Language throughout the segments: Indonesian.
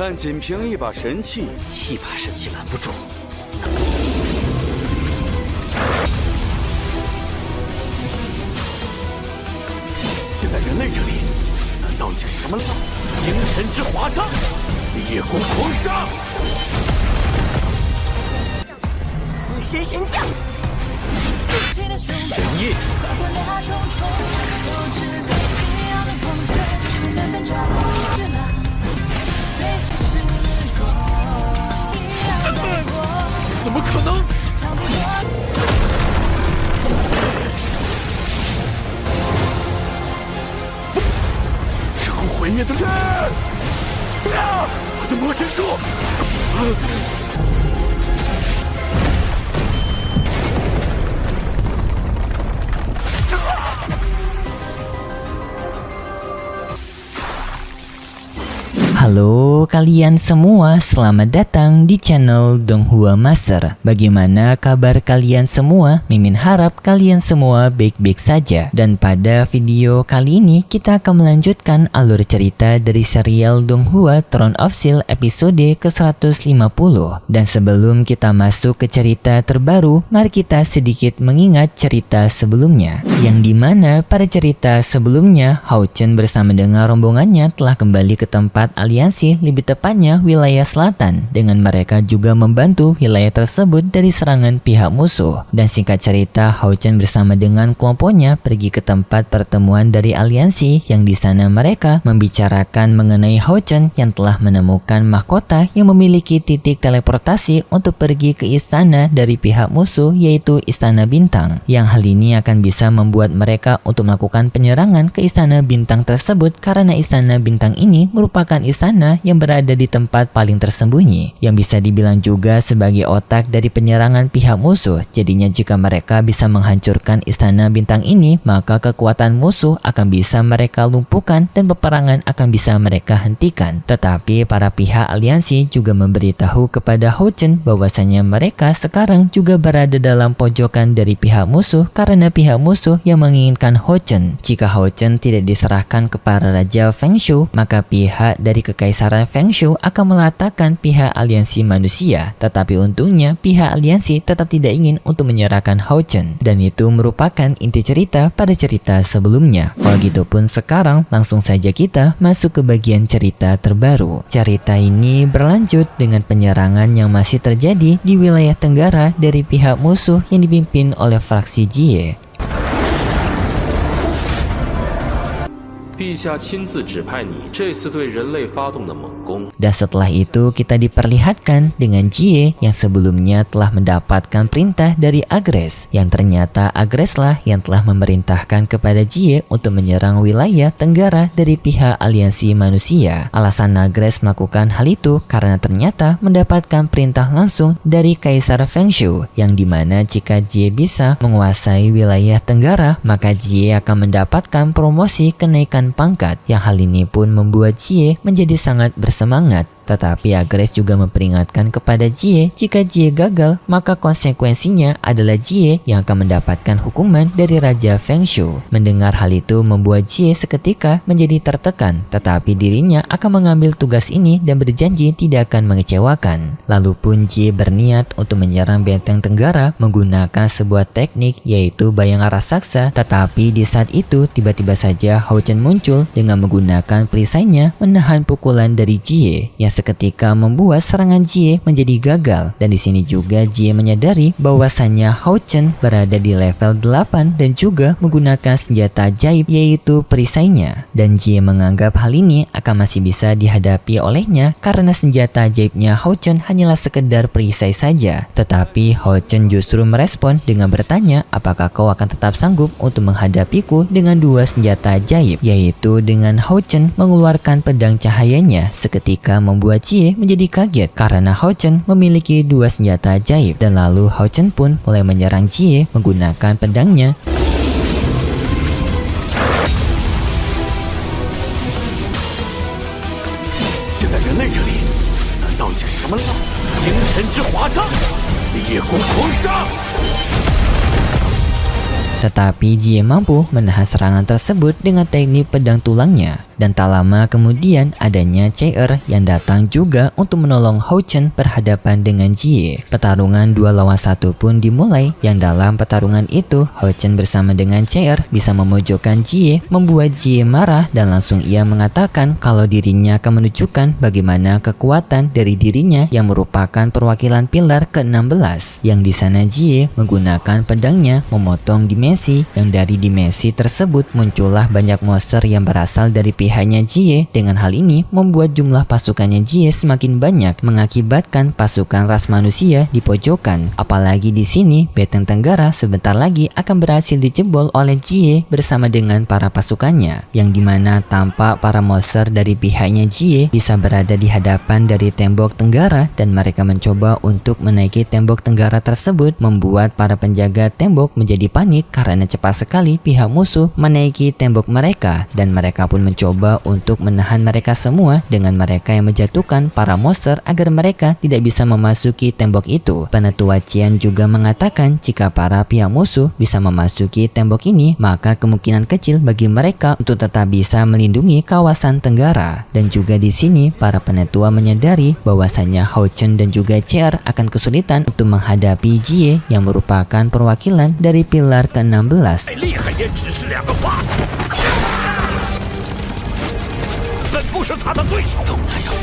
但仅凭一把神器拦不住。在人类这里，难道你是什么了？星辰之华章，烈攻狂杀，死神神将，神印。怎么可能？这股毁灭的力！我的魔神术！Halo kalian semua, selamat datang di channel Donghua Master. Bagaimana kabar kalian semua? Mimin harap kalian semua baik-baik saja. Dan pada video kali ini kita akan melanjutkan alur cerita dari serial Donghua Throne of Steel episode ke-150. Dan sebelum kita masuk ke cerita terbaru, mari kita sedikit mengingat cerita sebelumnya, yang dimana pada cerita sebelumnya Hao Chen bersama dengan rombongannya telah kembali ke tempat aliansi, lebih tepatnya wilayah selatan, dengan mereka juga membantu wilayah tersebut dari serangan pihak musuh. Dan singkat cerita, Hao Chen bersama dengan kelompoknya pergi ke tempat pertemuan dari aliansi, yang di sana mereka membicarakan mengenai Hao Chen yang telah menemukan mahkota yang memiliki titik teleportasi untuk pergi ke istana dari pihak musuh, yaitu Istana Bintang, yang hal ini akan bisa membuat mereka untuk melakukan penyerangan ke Istana Bintang tersebut, karena Istana Bintang ini merupakan istana yang berada di tempat paling tersembunyi, yang bisa dibilang juga sebagai otak dari penyerangan pihak musuh. Jadinya jika mereka bisa menghancurkan Istana Bintang ini, maka kekuatan musuh akan bisa mereka lumpuhkan dan peperangan akan bisa mereka hentikan. Tetapi para pihak aliansi juga memberitahu kepada Hao Chen bahwasanya mereka sekarang juga berada dalam pojokan dari pihak musuh, karena pihak musuh yang menginginkan Hao Chen. Jika Hao Chen tidak diserahkan kepada Raja Feng Shui, maka pihak dari Kekaisaran Feng Shui akan meletakkan pihak aliansi manusia. Tetapi untungnya pihak aliansi tetap tidak ingin untuk menyerahkan Hao Chen, dan itu merupakan inti cerita pada cerita sebelumnya. Kalau gitu pun sekarang langsung saja kita masuk ke bagian cerita terbaru. Cerita ini berlanjut dengan penyerangan yang masih terjadi di wilayah tenggara dari pihak musuh yang dipimpin oleh fraksi Jie. 陛下亲自指派你这次对人类发动的猛攻。 Dan setelah itu kita diperlihatkan dengan Jie yang sebelumnya telah mendapatkan perintah dari Agres, yang ternyata Agres lah yang telah memerintahkan kepada Jie untuk menyerang wilayah tenggara dari pihak aliansi manusia. Alasan Agres melakukan hal itu karena ternyata mendapatkan perintah langsung dari Kaisar Feng Shui, yang dimana jika Jie bisa menguasai wilayah tenggara, maka Jie akan mendapatkan promosi kenaikan pangkat, yang hal ini pun membuat Jie menjadi sangat bersemangat. Tetapi Agres juga memperingatkan kepada Jie, jika Jie gagal, maka konsekuensinya adalah Jie yang akan mendapatkan hukuman dari Raja Feng Shui. Mendengar hal itu membuat Jie seketika menjadi tertekan, tetapi dirinya akan mengambil tugas ini dan berjanji tidak akan mengecewakan. Lalu pun Jie berniat untuk menyerang benteng tenggara menggunakan sebuah teknik, yaitu bayang raksasa. Tetapi di saat itu tiba-tiba saja Hao Chen muncul dengan menggunakan perisainya menahan pukulan dari Jie, yang seketika membuat serangan Jie menjadi gagal. Dan di sini juga Jie menyadari bahwasannya Hao Chen berada di level 8 dan juga menggunakan senjata ajaib, yaitu perisainya. Dan Jie menganggap hal ini akan masih bisa dihadapi olehnya karena senjata ajaibnya Hao Chen hanyalah sekedar perisai saja. Tetapi Hao Chen justru merespon dengan bertanya, apakah kau akan tetap sanggup untuk menghadapiku dengan dua senjata ajaib, yaitu dengan Hao Chen mengeluarkan pedang cahayanya. Seketika membuat Jie menjadi kaget karena Hao Chen memiliki dua senjata ajaib, dan lalu Hao Chen pun mulai menyerang Jie menggunakan pedangnya. Tetapi Jie mampu menahan serangan tersebut dengan teknik pedang tulangnya. Dan tak lama kemudian adanya Chair yang datang juga untuk menolong Hao Chen berhadapan dengan Jie. Pertarungan 2 lawan 1 pun dimulai, yang dalam pertarungan itu Hao Chen bersama dengan Chair bisa memojokkan Jie, membuat Jie marah dan langsung ia mengatakan kalau dirinya akan menunjukkan bagaimana kekuatan dari dirinya yang merupakan perwakilan pilar ke-16. Yang di sana Jie menggunakan pedangnya memotong dimensi, yang dari dimensi tersebut muncullah banyak monster yang berasal dari pihaknya Jie. Dengan hal ini membuat jumlah pasukannya Jie semakin banyak, mengakibatkan pasukan ras manusia di pojokan. Apalagi di sini Benteng Tenggara sebentar lagi akan berhasil dijebol oleh Jie bersama dengan para pasukannya, yang dimana tampak para monster dari pihaknya Jie bisa berada di hadapan dari tembok Tenggara, dan mereka mencoba untuk menaiki tembok Tenggara tersebut, membuat para penjaga tembok menjadi panik karena cepat sekali pihak musuh menaiki tembok mereka, dan mereka pun mencoba untuk menahan mereka semua dengan mereka yang menjatuhkan para monster agar mereka tidak bisa memasuki tembok itu. Penetua Qian juga mengatakan jika para pihak musuh bisa memasuki tembok ini, maka kemungkinan kecil bagi mereka untuk tetap bisa melindungi kawasan Tenggara. Dan juga di sini para penetua menyadari bahwasanya Hao Chen dan juga Chair akan kesulitan untuk menghadapi Jie yang merupakan perwakilan dari pilar ke-16. 再厉害也只是2个八，本不是他的对手。都那样。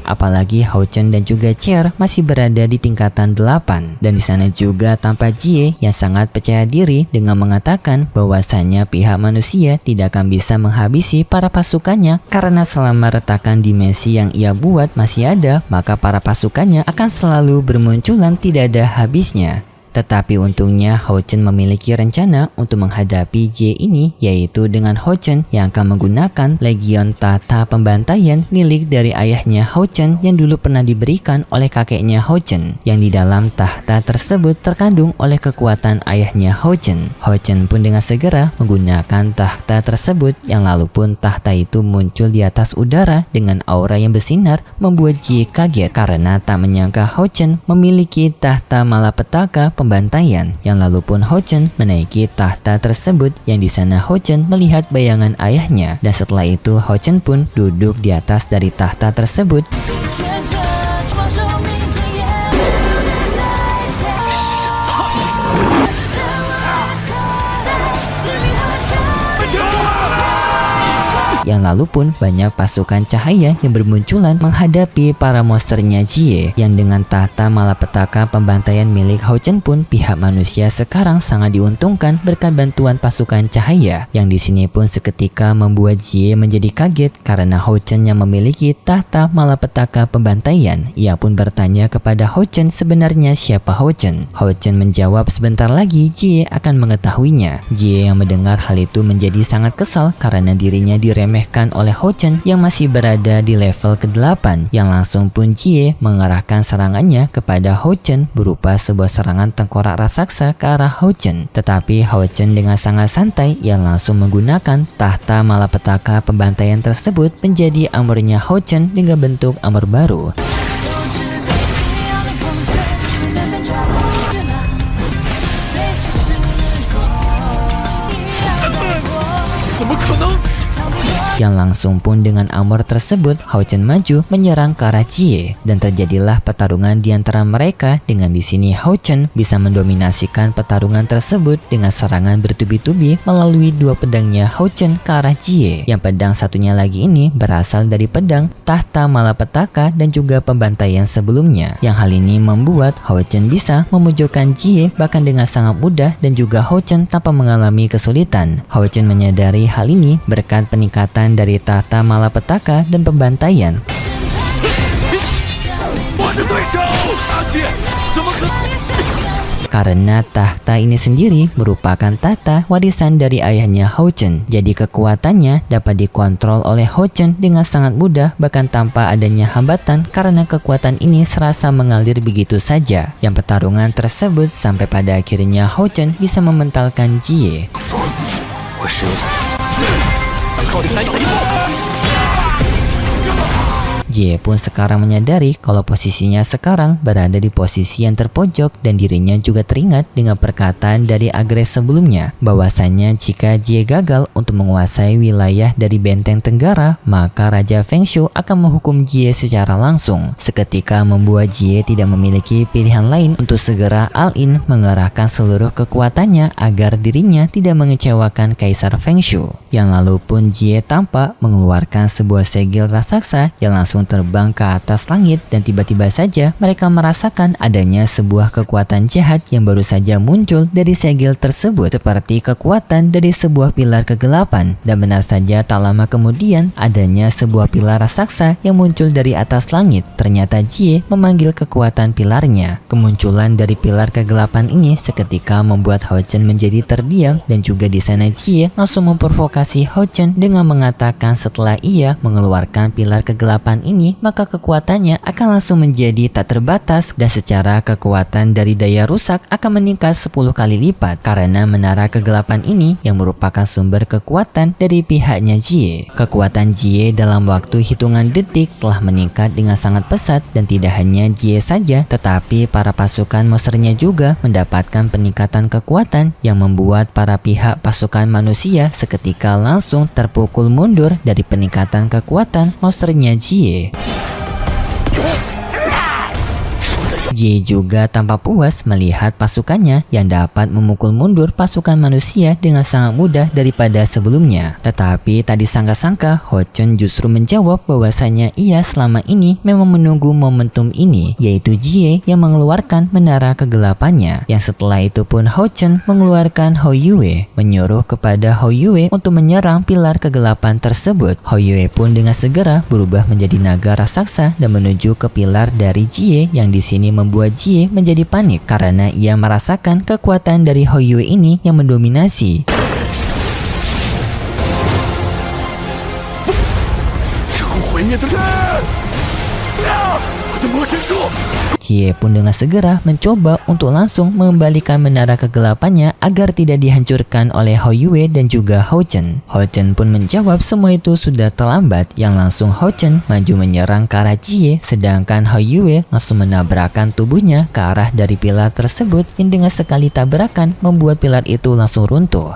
Apalagi Hao Chen dan juga Chair masih berada di tingkatan 8, dan di sana juga tampak Jie yang sangat percaya diri dengan mengatakan bahwasanya pihak manusia tidak akan bisa menghabisi para pasukannya karena selama retakan dimensi yang ia buat masih ada, maka para pasukannya akan selalu bermunculan tidak ada habisnya. Tetapi untungnya Hao Chen memiliki rencana untuk menghadapi Jie ini, yaitu dengan Hao Chen yang akan menggunakan Legion Tahta Pembantaian milik dari ayahnya Hao Chen yang dulu pernah diberikan oleh kakeknya Hao Chen, yang di dalam tahta tersebut terkandung oleh kekuatan ayahnya Hao Chen. Hao Chen pun dengan segera menggunakan tahta tersebut, yang lalu pun tahta itu muncul di atas udara dengan aura yang bersinar, membuat Jie kaget karena tak menyangka Hao Chen memiliki tahta malapetaka pembantaian, yang lalu pun Hao Chen menaiki tahta tersebut, yang di sana Hao Chen melihat bayangan ayahnya, dan setelah itu Hao Chen pun duduk di atas dari tahta tersebut. Yang lalu pun banyak pasukan cahaya yang bermunculan menghadapi para monsternya Jie, yang dengan tahta malapetaka pembantaian milik Hao Chen pun pihak manusia sekarang sangat diuntungkan berkat bantuan pasukan cahaya, yang di sini pun seketika membuat Jie menjadi kaget karena Hao Chen yang memiliki tahta malapetaka pembantaian. Ia pun bertanya kepada Hao Chen sebenarnya siapa Hao Chen. Hao Chen menjawab sebentar lagi Jie akan mengetahuinya. Jie yang mendengar hal itu menjadi sangat kesal karena dirinya diremehkan oleh Hao Chen yang masih berada di level ke-8, yang langsung pun Jie mengarahkan serangannya kepada Hao Chen berupa sebuah serangan tengkorak raksasa ke arah Hao Chen. Tetapi Hao Chen dengan sangat santai yang langsung menggunakan tahta malapetaka pembantaian tersebut menjadi armornya Hao Chen dengan bentuk armor baru. Yang langsung pun dengan armor tersebut Hao Chen maju menyerang ke arah Jie, dan terjadilah pertarungan di antara mereka, dengan di sini Hao Chen bisa mendominasikan pertarungan tersebut dengan serangan bertubi-tubi melalui dua pedangnya Hao Chen ke arah Jie, yang pedang satunya lagi ini berasal dari pedang tahta malapetaka dan juga pembantaian sebelumnya, yang hal ini membuat Hao Chen bisa memojokkan Jie bahkan dengan sangat mudah, dan juga Hao Chen tanpa mengalami kesulitan. Hao Chen menyadari hal ini berkat peningkatan dari tahta malapetaka dan pembantaian. Karena tahta ini sendiri merupakan tahta warisan dari ayahnya Hao Chen, jadi kekuatannya dapat dikontrol oleh Hao Chen dengan sangat mudah bahkan tanpa adanya hambatan, karena kekuatan ini serasa mengalir begitu saja. Yang pertarungan tersebut sampai pada akhirnya Hao Chen bisa mementalkan Jie. Jie pun sekarang menyadari kalau posisinya sekarang berada di posisi yang terpojok dan dirinya juga teringat dengan perkataan dari Agres sebelumnya bahwasanya jika Jie gagal untuk menguasai wilayah dari benteng Tenggara, maka Raja Fengshu akan menghukum Jie secara langsung. Seketika membuat Jie tidak memiliki pilihan lain untuk segera all-in mengerahkan seluruh kekuatannya agar dirinya tidak mengecewakan Kaisar Fengshu. Yang lalu pun Jie tampak mengeluarkan sebuah segel raksasa yang langsung terbang ke atas langit dan tiba-tiba saja mereka merasakan adanya sebuah kekuatan jahat yang baru saja muncul dari segel tersebut seperti kekuatan dari sebuah pilar kegelapan, dan benar saja tak lama kemudian adanya sebuah pilar raksasa yang muncul dari atas langit. Ternyata Jie memanggil kekuatan pilarnya. Kemunculan dari pilar kegelapan ini seketika membuat Hao Chen menjadi terdiam, dan juga di sana Jie langsung memprovokasi Hao Chen dengan mengatakan setelah ia mengeluarkan pilar kegelapan ini maka kekuatannya akan langsung menjadi tak terbatas, dan secara kekuatan dari daya rusak akan meningkat 10 kali lipat karena menara kegelapan ini yang merupakan sumber kekuatan dari pihaknya Jie. Kekuatan Jie dalam waktu hitungan detik telah meningkat dengan sangat pesat, dan tidak hanya Jie saja tetapi para pasukan monsternya juga mendapatkan peningkatan kekuatan yang membuat para pihak pasukan manusia seketika langsung terpukul mundur dari peningkatan kekuatan monsternya Jie. Jie juga tampak puas melihat pasukannya yang dapat memukul mundur pasukan manusia dengan sangat mudah daripada sebelumnya. Tetapi tak disangka-sangka Hao Chen justru menjawab bahwasanya ia selama ini memang menunggu momentum ini, yaitu Jie yang mengeluarkan menara kegelapannya. Yang setelah itu pun Hao Chen mengeluarkan Hou Yue, menyuruh kepada Hou Yue untuk menyerang pilar kegelapan tersebut. Hou Yue pun dengan segera berubah menjadi naga raksasa dan menuju ke pilar dari Jie, yang di sini membuat Jie menjadi panik karena ia merasakan kekuatan dari Hou Yue ini yang mendominasi. Jie pun dengan segera mencoba untuk langsung mengembalikan menara kegelapannya agar tidak dihancurkan oleh Hou Yue dan juga Hao Chen. Hao Chen pun menjawab semua itu sudah terlambat, yang langsung Hao Chen maju menyerang ke arah Jie, sedangkan Hou Yue langsung menabrakkan tubuhnya ke arah dari pilar tersebut yang dengan sekali tabrakan membuat pilar itu langsung runtuh.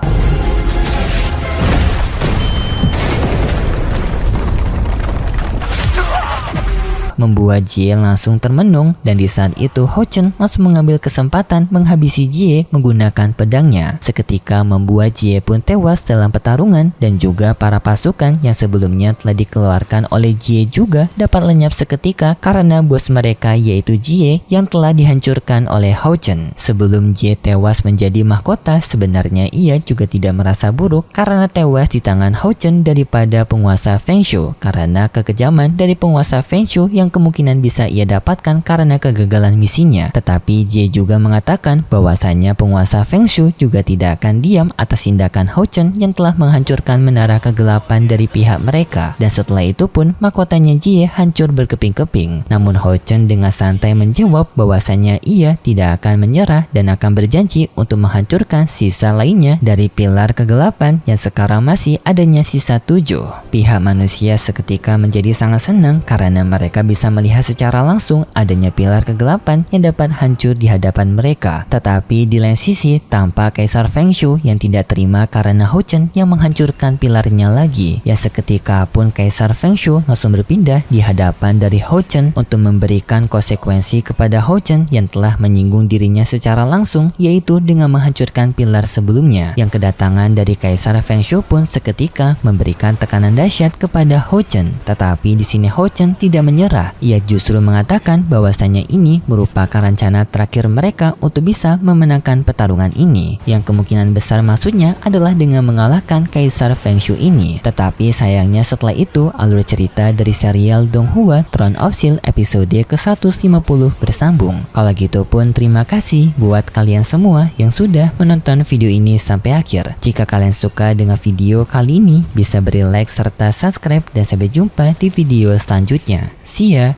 Membuat Jie langsung termenung, dan di saat itu Hao Chen langsung mengambil kesempatan menghabisi Jie menggunakan pedangnya. Seketika membuat Jie pun tewas dalam pertarungan, dan juga para pasukan yang sebelumnya telah dikeluarkan oleh Jie juga dapat lenyap seketika karena bos mereka yaitu Jie yang telah dihancurkan oleh Hao Chen. Sebelum Jie tewas menjadi mahkota, sebenarnya ia juga tidak merasa buruk karena tewas di tangan Hao Chen daripada penguasa Fengshu, karena kekejaman dari penguasa Fengshu yang kemungkinan bisa ia dapatkan karena kegagalan misinya. Tetapi Jie juga mengatakan bahwasanya penguasa Fengshu juga tidak akan diam atas tindakan Hao Chen yang telah menghancurkan menara kegelapan dari pihak mereka, dan setelah itu pun mahkotanya Jie hancur berkeping-keping. Namun Hao Chen dengan santai menjawab bahwasanya ia tidak akan menyerah dan akan berjanji untuk menghancurkan sisa lainnya dari pilar kegelapan yang sekarang masih adanya sisa 7. Pihak manusia seketika menjadi sangat senang karena mereka bisa melihat secara langsung adanya pilar kegelapan yang dapat hancur di hadapan mereka. Tetapi di lain sisi tampak Kaisar Fengshu yang tidak terima karena Hao Chen yang menghancurkan pilarnya lagi. Ya seketika pun Kaisar Fengshu langsung berpindah di hadapan dari Hao Chen untuk memberikan konsekuensi kepada Hao Chen yang telah menyinggung dirinya secara langsung, yaitu dengan menghancurkan pilar sebelumnya. Yang kedatangan dari Kaisar Fengshu pun seketika memberikan tekanan dahsyat kepada Hao Chen. Tetapi di sini Hao Chen tidak menyerah. Ia justru mengatakan bahwasanya ini merupakan rencana terakhir mereka untuk bisa memenangkan pertarungan ini, yang kemungkinan besar maksudnya adalah dengan mengalahkan Kaisar Fengshu ini. Tetapi sayangnya setelah itu alur cerita dari serial Donghua Throne of Steel episode ke-150 bersambung. Kalau gitu pun terima kasih buat kalian semua yang sudah menonton video ini sampai akhir. Jika kalian suka dengan video kali ini, bisa beri like serta subscribe, dan sampai jumpa di video selanjutnya. See ya!